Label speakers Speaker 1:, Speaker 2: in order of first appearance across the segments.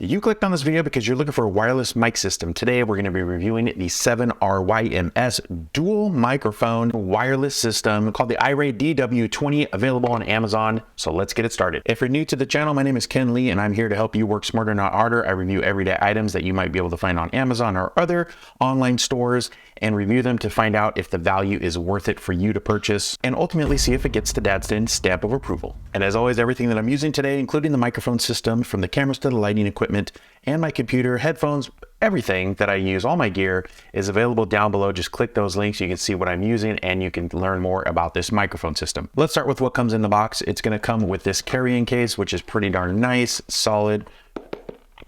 Speaker 1: You clicked on this video because you're looking for a wireless mic system. Today, we're going to be reviewing the 7RYMS dual microphone wireless system called the iRay DW20, available on Amazon. So let's get it started. If you're new to the channel, my name is Ken Lee, and I'm here to help you work smarter, not harder. I review everyday items that you might be able to find on Amazon or other online stores and review them to find out if the value is worth it for you to purchase and ultimately see if it gets the Dad's stamp of approval. And as always, everything that I'm using today, including the microphone system, from the cameras to the lighting equipment and my computer, headphones, everything that I use, all my gear, is available down below. Just click those links. You can see what I'm using and you can learn more about this microphone system. Let's start with what comes in the box. It's going to come with this carrying case, which is pretty darn nice, solid,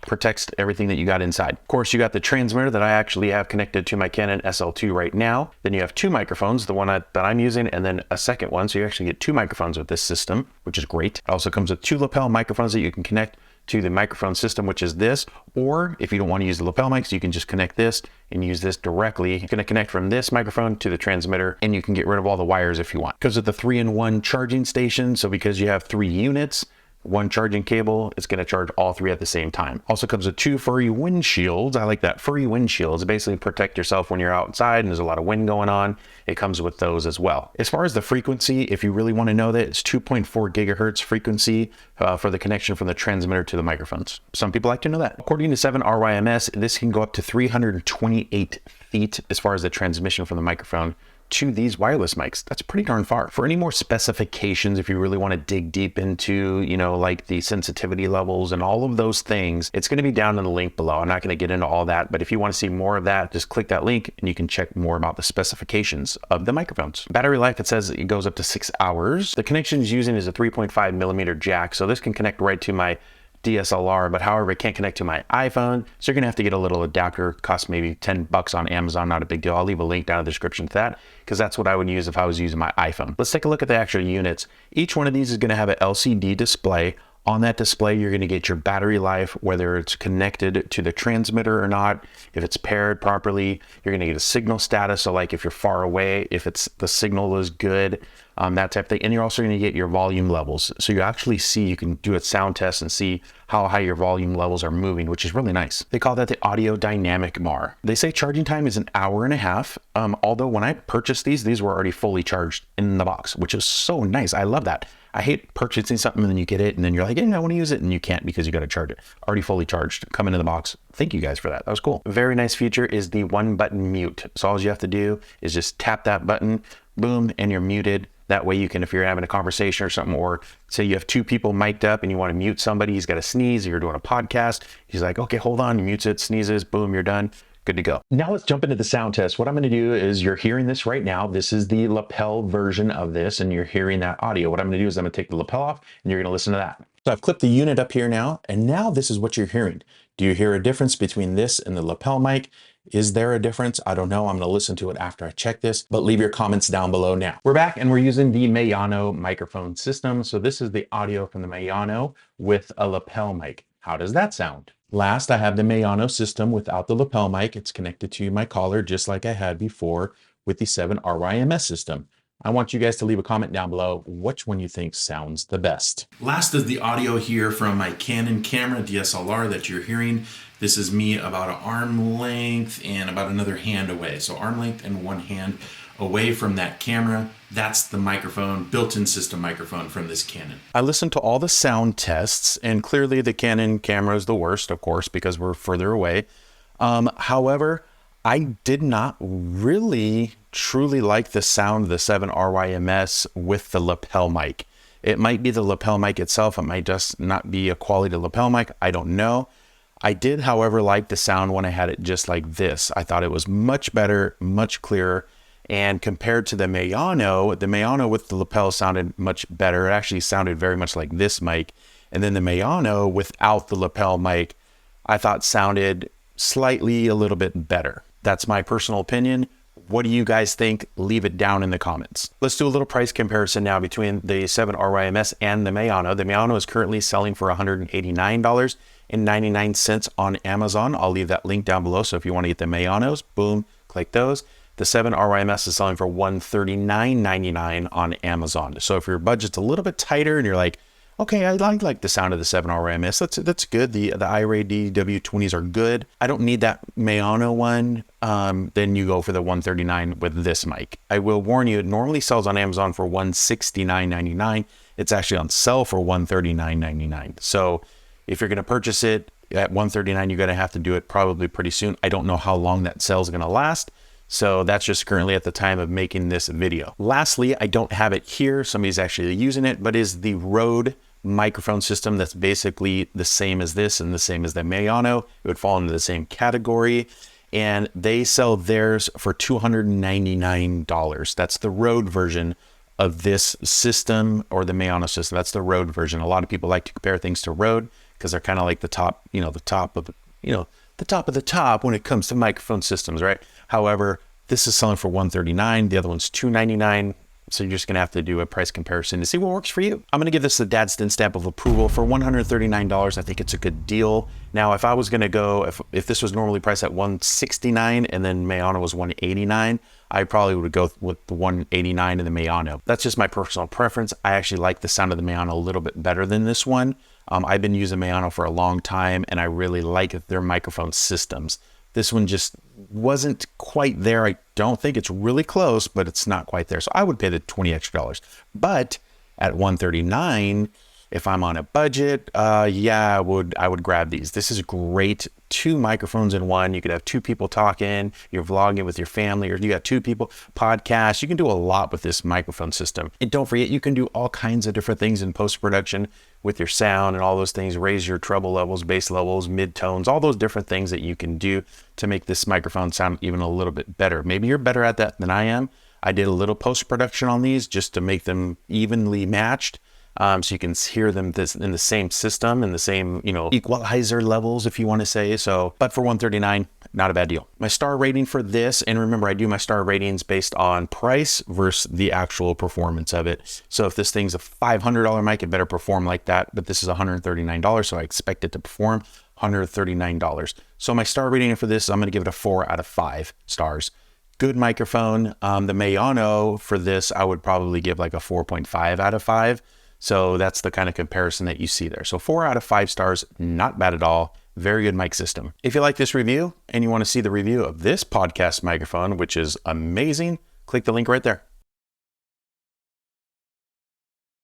Speaker 1: protects everything that you got inside. Of course, you got the transmitter that I actually have connected to my Canon SL2 right now. Then you have two microphones, the one that I'm using, and then a second one. So you actually get two microphones with this system, which is great. It also comes with two lapel microphones that you can connect to the microphone system, which is this, or if you don't want to use the lapel mics, you can just connect this and use this directly. You're going to connect from this microphone to the transmitter, and you can get rid of all the wires if you want. Because of the 3-in-1 charging station, so because you have 3 units, one charging cable, it's going to charge all 3 at the same time. Also comes with 2 furry windshields. I like that, furry windshields. Basically protect yourself when you're outside and there's a lot of wind going on. It comes with those as well. As far as the frequency, if you really want to know that, it's 2.4 gigahertz frequency for the connection from the transmitter to the microphones. Some people like to know that. According to 7RYMS, this can go up to 328 feet as far as the transmission from the microphone to these wireless mics. That's pretty darn far. For any more specifications, if you really want to dig deep into, like the sensitivity levels and all of those things, it's going to be down in the link below. I'm not going to get into all that, but if you want to see more of that, just click that link and you can check more about the specifications of the microphones. Battery life, it says it goes up to 6 hours. The connection it's using is a 3.5 millimeter jack, so this can connect right to my DSLR, but however, it can't connect to my iPhone. So you're gonna have to get a little adapter, cost maybe 10 bucks on Amazon, not a big deal. I'll leave a link down in the description to that, because that's what I would use if I was using my iPhone. Let's take a look at the actual units. Each one of these is gonna have an LCD display. On that display, you're gonna get your battery life, whether it's connected to the transmitter or not, if it's paired properly. You're gonna get a signal status, so like if you're far away, if the signal is good, that type of thing. And you're also gonna get your volume levels. So you actually see, you can do a sound test and see how high your volume levels are moving, which is really nice. They call that the audio dynamic MAR. They say charging time is 1.5 hours. Although when I purchased these were already fully charged in the box, which is so nice. I love that. I hate purchasing something and then you get it and then you're like, I want to use it, and you can't because you got to charge it. Already fully charged, coming in the box. Thank you guys for that. That was cool. Very nice feature is the 1-button mute. So all you have to do is just tap that button, boom, and you're muted. That way you can, if you're having a conversation or something, or say you have 2 people mic'd up and you want to mute somebody, he's got to sneeze, or you're doing a podcast, he's like, okay, hold on, he mutes it, sneezes, boom, you're done. Good to go. Now let's jump into the sound test. What I'm going to do is, you're hearing this right now. This is the lapel version of this, and you're hearing that audio. What I'm going to do is I'm going to take the lapel off and you're going to listen to that. So I've clipped the unit up here now, and now this is what you're hearing. Do you hear a difference between this and the lapel mic? Is there a difference? I don't know. I'm going to listen to it after I check this, but leave your comments down below now. We're back and we're using the Mayano microphone system. So this is the audio from the Mayano with a lapel mic. How does that sound? Last, I have the Mayano system without the lapel mic. It's connected to my collar just like I had before with the 7RYMS system. I want you guys to leave a comment down below which one you think sounds the best. Last is the audio here from my Canon camera DSLR that you're hearing. This is me about an arm length and about another hand away. So arm length and 1 hand away from that camera. That's the microphone, built-in system microphone from this Canon. I listened to all the sound tests, and clearly the Canon camera is the worst, of course, because we're further away. However, I did not really truly like the sound of the 7RYMS with the lapel mic. It might be the lapel mic itself. It might just not be a quality lapel mic. I don't know. I did, however, like the sound when I had it just like this. I thought it was much better, much clearer. And compared to the Mayano with the lapel sounded much better. It actually sounded very much like this mic. And then the Mayano without the lapel mic, I thought sounded slightly a little bit better. That's my personal opinion. What do you guys think? Leave it down in the comments. Let's do a little price comparison now between the 7RYMS and the Mayano. The Mayano is currently selling for $189.99 on Amazon. I'll leave that link down below. So if you want to get the Mayanos, boom, click those. The 7RYMS is selling for $139.99 on Amazon. So if your budget's a little bit tighter and you're like, okay, I like the sound of the 7R-YMS. That's good. The iRay DW20s are good. I don't need that Mayano one. Then you go for the 139 with this mic. I will warn you, it normally sells on Amazon for $169.99. It's actually on sale for $139.99. So if you're going to purchase it at $139, you're going to have to do it probably pretty soon. I don't know how long that sale is going to last. So that's just currently at the time of making this video. Lastly, I don't have it here. Somebody's actually using it, but is the Rode microphone system that's basically the same as this and the same as the Mayano. It would fall into the same category. And they sell theirs for $299. That's the Rode version of this system, or the Mayano system. That's the Rode version. A lot of people like to compare things to Rode because they're kind of like the top, the top of the top when it comes to microphone systems, right? However, this is selling for $139. The other one's $299. So you're just going to have to do a price comparison to see what works for you. I'm going to give this the Dadston stamp of approval for $139. I think it's a good deal. Now, if I was going to go, if this was normally priced at $169 and then Mayano was $189, I probably would go with the $189 and the Mayano. That's just my personal preference. I actually like the sound of the Mayano a little bit better than this one. I've been using Mayano for a long time, and I really like their microphone systems. This one just wasn't quite there. I don't think it's really close, but it's not quite there. So I would pay the $20 extra. But at $139, if I'm on a budget, yeah, I would grab these. This is great. 2 microphones in one. You could have 2 people talking, you're vlogging with your family, or you got 2 people podcast. You can do a lot with this microphone system. And don't forget, you can do all kinds of different things in post-production with your sound and all those things, raise your treble levels, bass levels, mid-tones, all those different things that you can do to make this microphone sound even a little bit better. Maybe you're better at that than I am. I did a little post-production on these just to make them evenly matched. So you can hear them in the same system, in the same, equalizer levels, if you want to say so. But for $139, not a bad deal. My star rating for this, and remember, I do my star ratings based on price versus the actual performance of it. So if this thing's a $500 mic, it better perform like that. But this is $139, so I expect it to perform $139. So my star rating for this, I'm going to give it a 4 out of 5 stars. Good microphone. The Mayano for this, I would probably give like a 4.5 out of 5. So that's the kind of comparison that you see there. So 4 out of 5 stars, not bad at all. Very good mic system. If you like this review and you want to see the review of this podcast microphone, which is amazing, click the link right there.